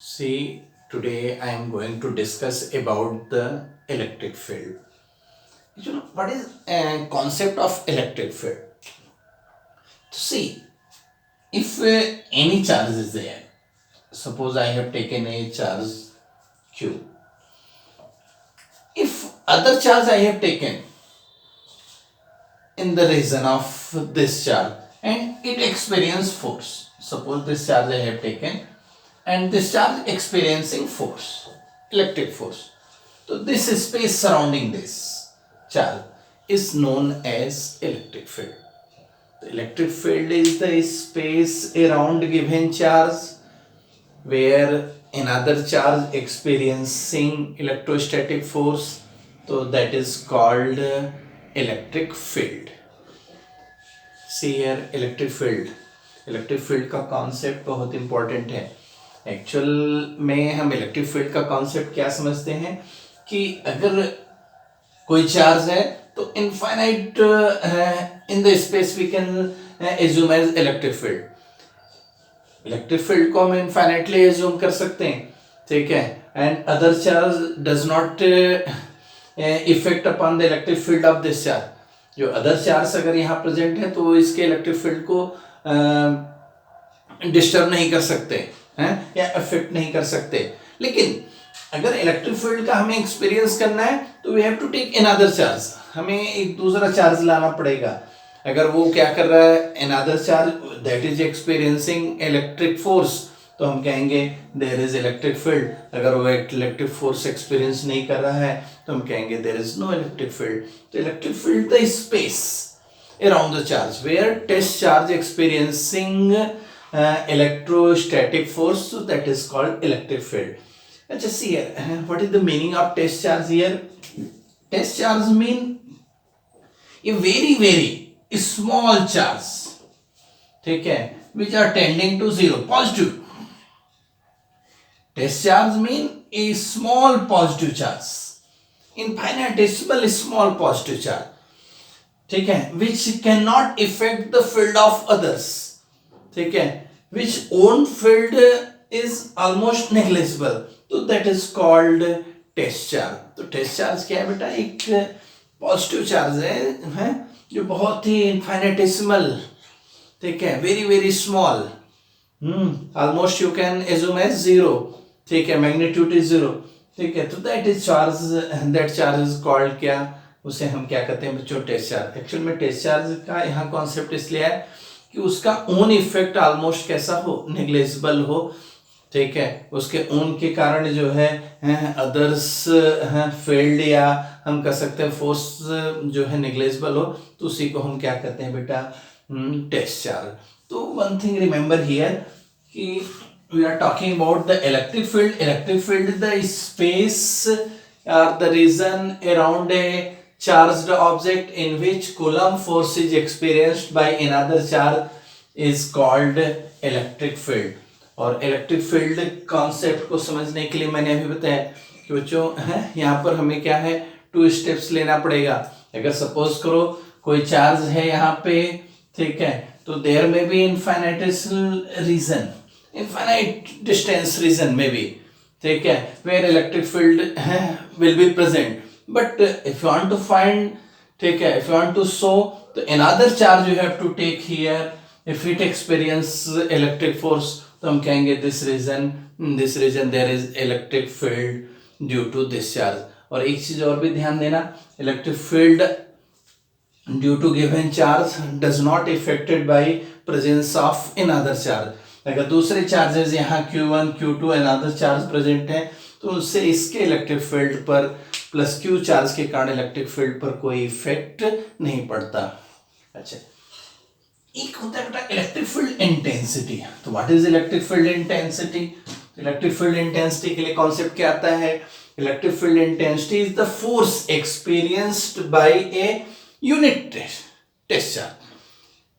See, today I am going to discuss about the electric field. What is a concept of electric field? See, if any charge is there, suppose I have taken a charge Q. If other charge I have taken in the region of this charge and it experience force. Suppose this charge I have taken and this charge experiencing force, electric force. So this space surrounding this charge is known as electric field. The electric field is the space around given charge where another charge experiencing electrostatic force. So that is called electric field. See here, electric field का concept बहुत important है. Actual में हम electric field का concept क्या समझते हैं कि अगर कोई चार्ज है तो infinite in the space we can assume as electric field. Electric field को हम इनफाइनाइटली एज्यूम कर सकते हैं, ठीक है. And other charge does not effect upon the electric field of this charge. जो अदर चार्ज अगर यहाँ प्रेजेंट है तो इसके इलेक्ट्रिक फील्ड को डिस्टर्ब नहीं कर सकते हैं या अफेक्ट नहीं कर सकते. लेकिन अगर इलेक्ट्रिक फील्ड का हमें एक्सपीरियंस करना है तो we have to take another charge. हमें एक दूसरा चार्ज लाना पड़ेगा. अगर वो क्या कर रहा है, another charge that is experiencing electric force, तो हम कहेंगे देयर इज इलेक्ट्रिक फील्ड. अगर वो इलेक्ट्रिक फोर्स एक्सपीरियंस नहीं कर रहा है तो हम कहेंगे there is no electric field. तो electric field the space around the charge where test charge experiencing electrostatic force, so that is called electric field. Let's just see here, what is the meaning of test charge here? Test charge mean a very small charge, ठीक है, which are tending to zero, positive. Test charge mean a small positive charge, infinitesimal small positive charge, ठीक है, which cannot affect the field of others, ठीक है, which own field is almost negligible, तो that is called test charge. तो test charge क्या है बेटा, एक पॉजिटिव चार्ज है जो बहुत ही इनफाइनेटेसिमल, ठीक है, very small, almost you can assume as zero, ठीक है, मैग्नीट्यूड इज जीरो, ठीक है. तो that is charge, that charge is called क्या, उसे हम क्या कहते हैं बच्चों, टेस्ट चार्ज. एक्चुअल में टेस्ट चार्ज का यहाँ कॉन्सेप्ट इसलिए है कि उसका ओन इफेक्ट ऑलमोस्ट कैसा हो, नेग्लेजिबल हो, ठीक है. उसके ओन के कारण जो है अदर्स फील्ड या हम कह सकते हैं फोर्स जो है नेग्लेजिबल हो, तो उसी को हम क्या कहते हैं बेटा, टेस्ट चार्ज. तो वन थिंग रिमेंबर हियर कि we are talking about the electric field. Electric field the space or the region around a charged object in which coulomb force is experienced by another charge is called electric field. और electric field concept को समझने के लिए मैंने अभी बताया कि बच्चों यहाँ पर हमें क्या है, 2 स्टेप्स लेना पड़ेगा. अगर सपोज करो कोई चार्ज है यहाँ पे, ठीक है, तो देयर में be infinitesimal region, infinite distance region में भी, ठीक है, where electric field will be present. But if you want to find, ठीक है, if you want to show तो another charge you have to take here. If it experience electric force तो हम कहेंगे this region there is electric field due to this charge. और एक चीज और भी ध्यान देना, electric field due to given charge does not affected by presence of another charge. अगर दूसरे चार्जेस यहाँ Q1, Q2 another charge present है तो उससे इसके इलेक्ट्रिक फील्ड पर प्लस Q चार्ज के कारण इलेक्ट्रिक फील्ड पर कोई इफेक्ट नहीं पड़ता. अच्छा, एक होता है बेटा इलेक्ट्रिक फील्ड इंटेंसिटी. तो what is electric field intensity? Electric field intensity के लिए कॉन्सेप्ट क्या आता है? Electric field intensity is the force experienced by a unit test charge.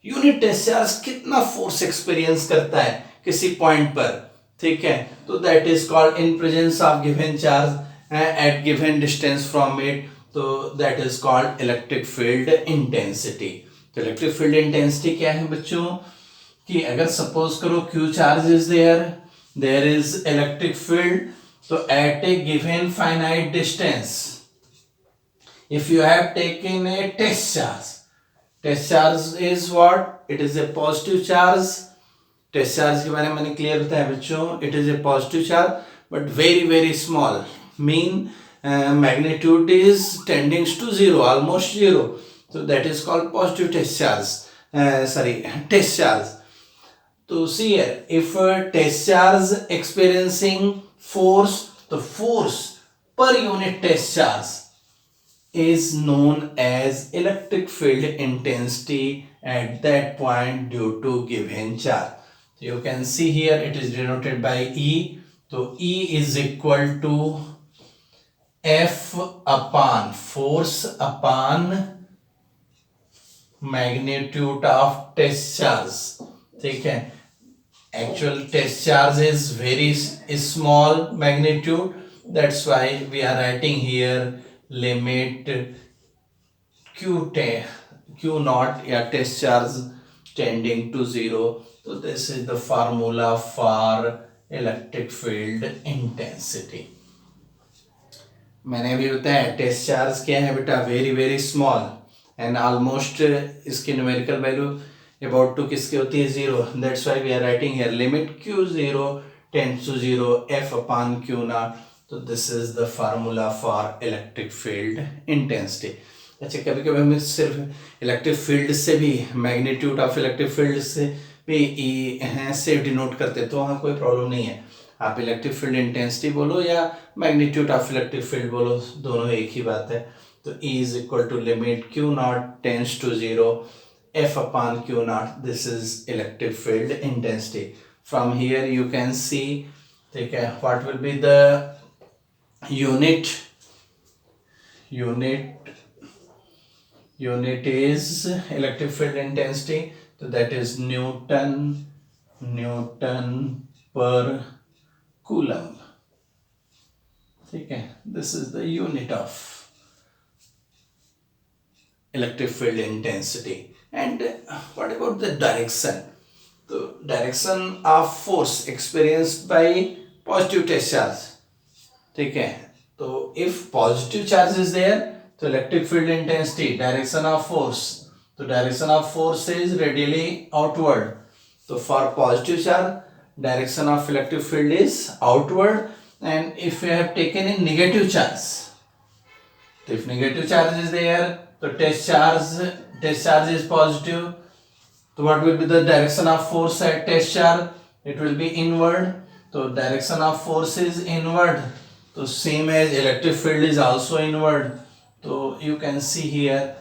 Unit test charge कितना फोर्स एक्सपीरियंस करता है किसी पॉइंट पर, ठीक है, तो that is called in presence of given charge at given distance from it, तो that is called electric field intensity. तो इलेक्ट्रिक फील्ड इंटेंसिटी क्या है बच्चों कि अगर सपोज करो Q charge is there, there is electric field. So at a given finite distance, if you have taken a test charge is what? It is a positive charge. Test charge के बारे में मैंने clear बताया बच्चों. It is a positive charge but very very small. Mean magnitude is tending to zero, almost zero. So that is called positive test charge. Test charge. So see here, if a test charge experiencing force, the force per unit test charge is known as electric field intensity at that point due to given charge. So you can see here it is denoted by E. So E is equal to F upon force upon magnitude of test charge. ठीक है. Actual test charge is very small magnitude. That's why we are writing here limit Q naught या test charge tending to zero. So this is the formula for electric field intensity. मैंने अभी बताया test charge क्या है बेटा, very very small and almost इसकी numerical value about to किसकी होती है? Zero. That's why we are writing here limit Q0 tends to zero F upon Q naught. तो this is the formula for electric field intensity. अच्छा, कभी कभी हम सिर्फ इलेक्ट्रिक फील्ड से भी मैग्नीट्यूड ऑफ इलेक्ट्रिक फील्ड से भी ई से डिनोट करते, तो वहाँ कोई प्रॉब्लम नहीं है. आप इलेक्ट्रिक फील्ड इंटेंसिटी बोलो या मैग्नीट्यूड ऑफ इलेक्ट्रिक फील्ड बोलो, दोनों एक ही बात है. तो E is equal to limit Q not tends to zero F upon Q not. This is electric field intensity. From here you can see, ठीक है, what will be the unit is electric field intensity. So that is Newton per coulomb. ठीक है, this is the unit of electric field intensity. And what about the direction? The direction of force experienced by positive test charge. ठीक है, तो if positive charge is there, तो electric field intensity, direction of force, तो direction of force is radially outward. So for positive charge, direction of electric field is outward. And if we have taken a negative charge, so if negative charge is there, so test charge is positive. So what will be the direction of force at test charge? It will be inward. So direction of force is inward. So same as electric field is also inward. So you can see here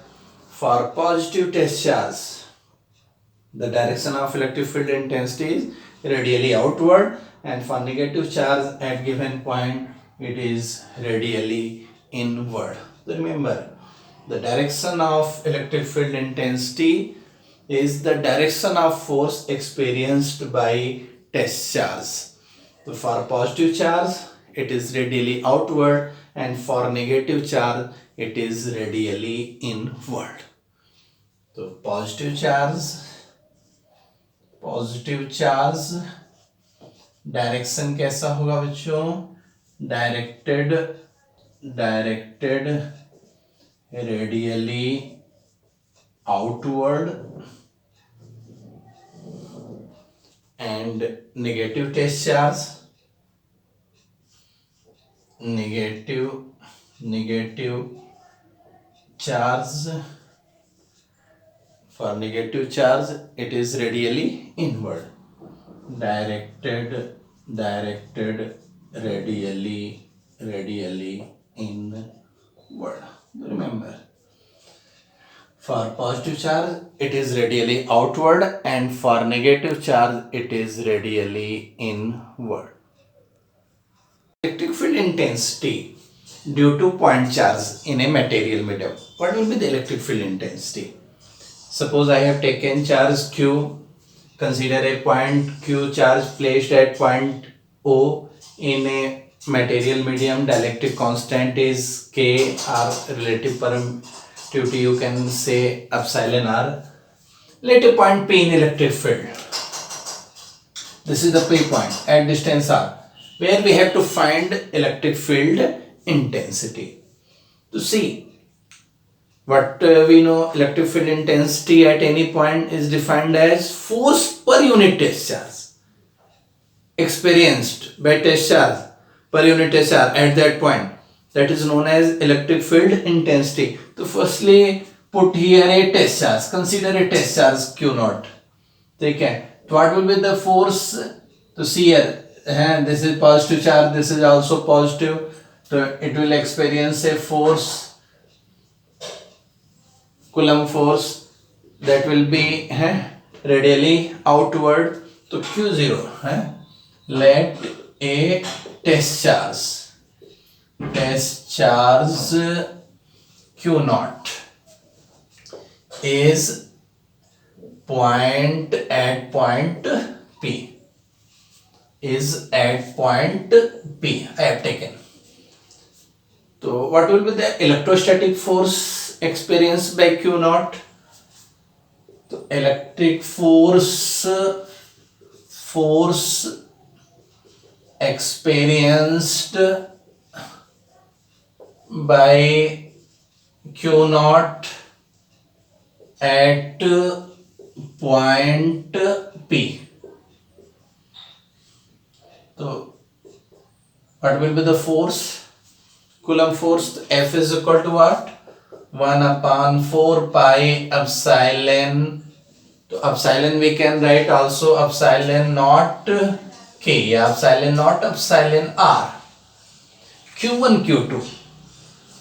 for positive test charge, the direction of electric field intensity is radially outward, and for negative charge at given point it is radially inward. So remember, the direction of electric field intensity is the direction of force experienced by test charge. So for positive charge it is radially outward, and for negative charge it is radially inward. So positive charge direction कैसा होगा बच्चों? Directed radially outward, and negative test charge negative charge, for negative charge it is radially inward. Directed radially inward. Remember, for positive charge it is radially outward, and for negative charge it is radially inward. Electric field intensity due to point charge in a material medium. What will be the electric field intensity? Suppose I have taken charge Q. Consider a point Q charge placed at point O in a material medium. Dielectric constant is K, or relative permittivity you can say epsilon r. Let a point P in electric field. This is the P point at distance r, where we have to find electric field intensity. To see what we know, electric field intensity at any point is defined as force per unit test charge experienced by test charge per unit test charge at that point. That is known as electric field intensity. So firstly put here a test charge. Consider a test charge Q naught. Okay. What will be the force? To see here, this is positive charge, this is also positive. So it will experience a force, Coulomb force, that will be radially outward. So Q0. Let a test charge Q naught is point at point P. Is at point P. I have taken. So what will be the electrostatic force experienced by Q naught? So electric force experienced by Q naught at point P. So what will be the force? Coulomb force. F is equal to what? 1 upon 4 pi epsilon. So epsilon we can write also epsilon naught K, epsilon naught epsilon R. Q1 Q2.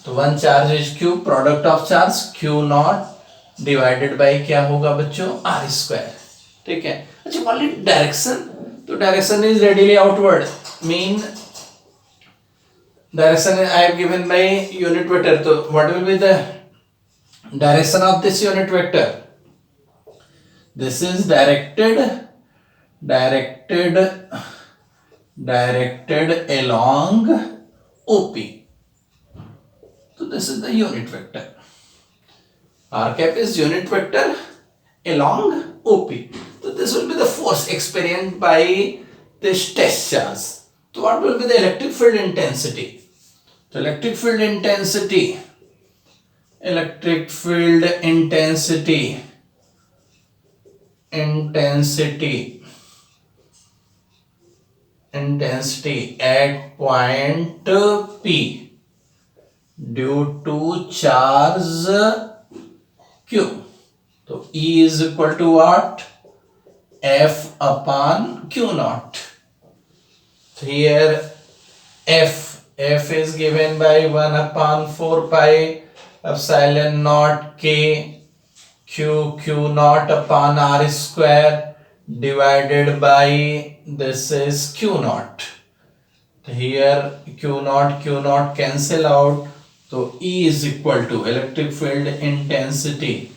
तो one charge is Q, product of charge Q naught divided by क्या होगा बच्चों? R square. ठीक है. अच्छा only direction. तो direction is radially outward. Mean direction I have given by unit vector. So what will be the direction of this unit vector? This is directed along OP. So this is the unit vector. R cap is unit vector along OP. So this will be the force experienced by this test charge. So what will be the electric field intensity? So electric field intensity at point P due to charge Q. So E is equal to what? F upon Q naught. So here F is given by 1 upon 4 pi epsilon naught K Q naught upon R square divided by this is Q naught. Here Q naught cancel out. So E is equal to electric field intensity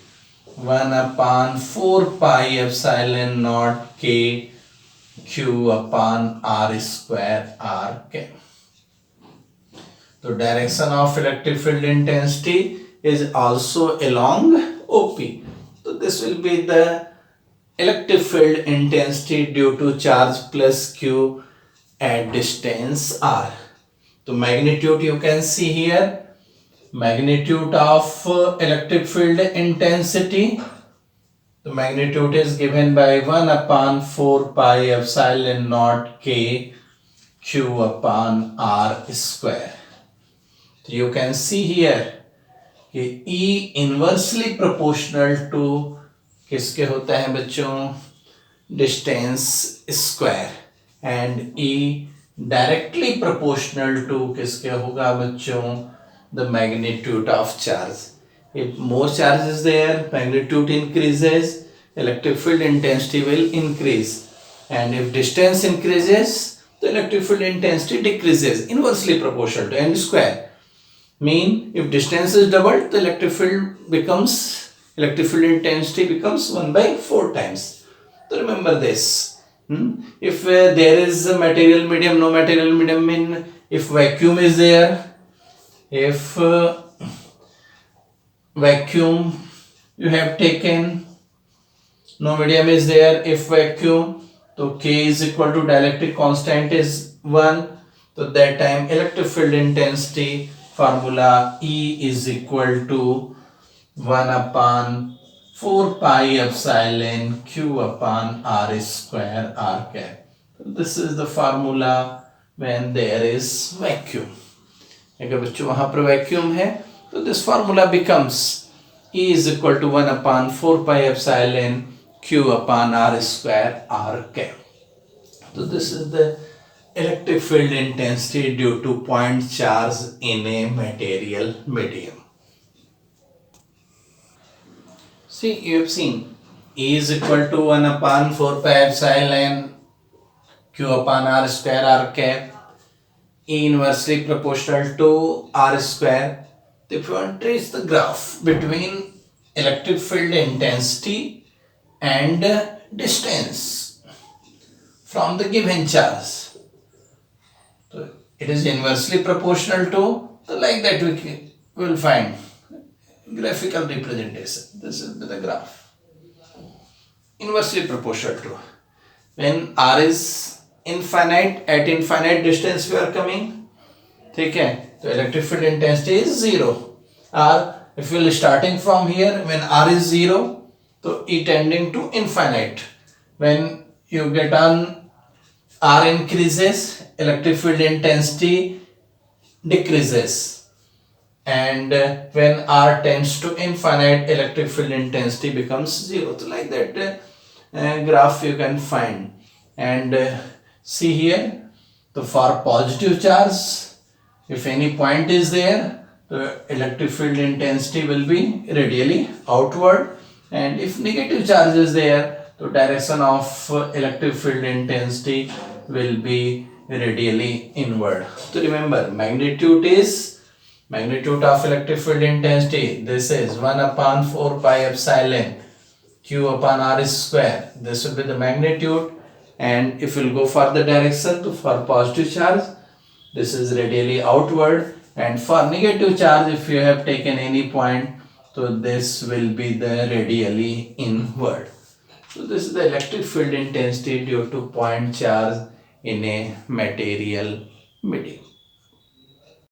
1 upon 4 pi epsilon naught K Q upon R square R K. So direction of electric field intensity is also along OP. So this will be the electric field intensity due to charge plus Q at distance R. So magnitude you can see here. Magnitude of electric field intensity. The magnitude is given by 1 upon 4 pi epsilon naught K Q upon R square. So you can see here कि E inversely proportional to किसके होता है बच्चों? Distance square. And E directly proportional to किसके होगा बच्चों? The magnitude of charge. If more charge is there, magnitude increases, electric field intensity will increase. And if distance increases, the electric field intensity decreases, inversely proportional to n square. Mean if distance is doubled, the electric field intensity becomes 1 by 4 times. So remember this. If there is a material medium, no material medium, mean if vacuum is there, if vacuum you have taken, no medium is there, if vacuum, So K is equal to dielectric constant is 1. So that time electric field intensity formula E is equal to 1 upon 4 pi epsilon Q upon R square R cap. This is the formula when there is vacuum. अगर बच्चों वहां पर vacuum है तो this formula becomes E is equal to 1 upon 4 pi epsilon Q upon R square R cap. So this is the electric field intensity due to point charge in a material medium. See, you have seen E is equal to 1 upon 4 pi epsilon Q upon R square R cap. E inversely proportional to R square. If you want to trace the graph between electric field intensity and distance from the given charge, so it is inversely proportional to, so like that we will find graphical representation. This is the graph. Inversely proportional to. When R is infinite, at infinite distance we are coming, ठीक है, तो electric field intensity is 0. Or if you are starting from here, when R is 0, so E tending to infinite. When you get on R increases, electric field intensity decreases. And when R tends to infinite, electric field intensity becomes 0. So like that graph you can find. And see here, so for positive charge, if any point is there, the electric field intensity will be radially outward, and if negative charge is there, the direction of electric field intensity will be radially inward. So remember, magnitude of electric field intensity, this is 1 upon 4 pi epsilon Q upon R square. This will be the magnitude. And if we'll go for the direction, to for positive charge, this is radially outward, and for negative charge, if you have taken any point, so this will be the radially inward. So this is the electric field intensity due to point charge in a material medium.